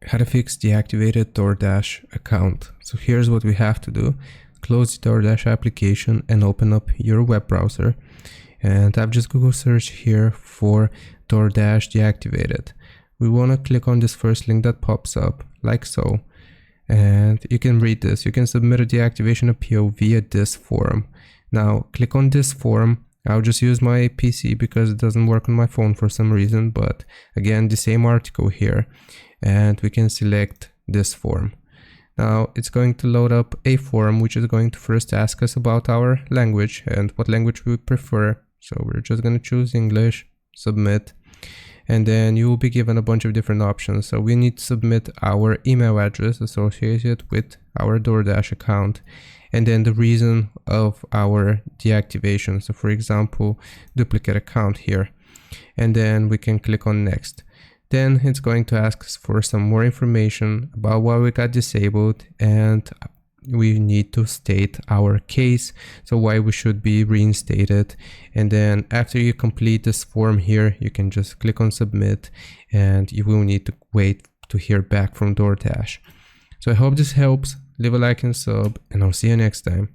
How to fix deactivated DoorDash account. So here's what we have to do. Close the DoorDash application and open up your web browser. And I've just Google search here for DoorDash deactivated. We want to click on this first link that pops up like so. And you can read this. You can submit a deactivation appeal via this form. Now click on this form. I'll just use my PC because it doesn't work on my phone for some reason, but again, the same article here, and we can select this form. Now it's going to load up a form which is going to first ask us about our language and what language we prefer. So we're just going to choose English, submit, and then you will be given a bunch of different options. So we need to submit our email address associated with our DoorDash account, and then the reason of our deactivation. So for example, duplicate account here, and then we can click on next. Then it's going to ask us for some more information about why we got disabled, and we need to state our case, so why we should be reinstated. And then after you complete this form here, you can just click on submit, and you will need to wait to hear back from DoorDash. So I hope this helps. Leave a like and sub, and I'll see you next time.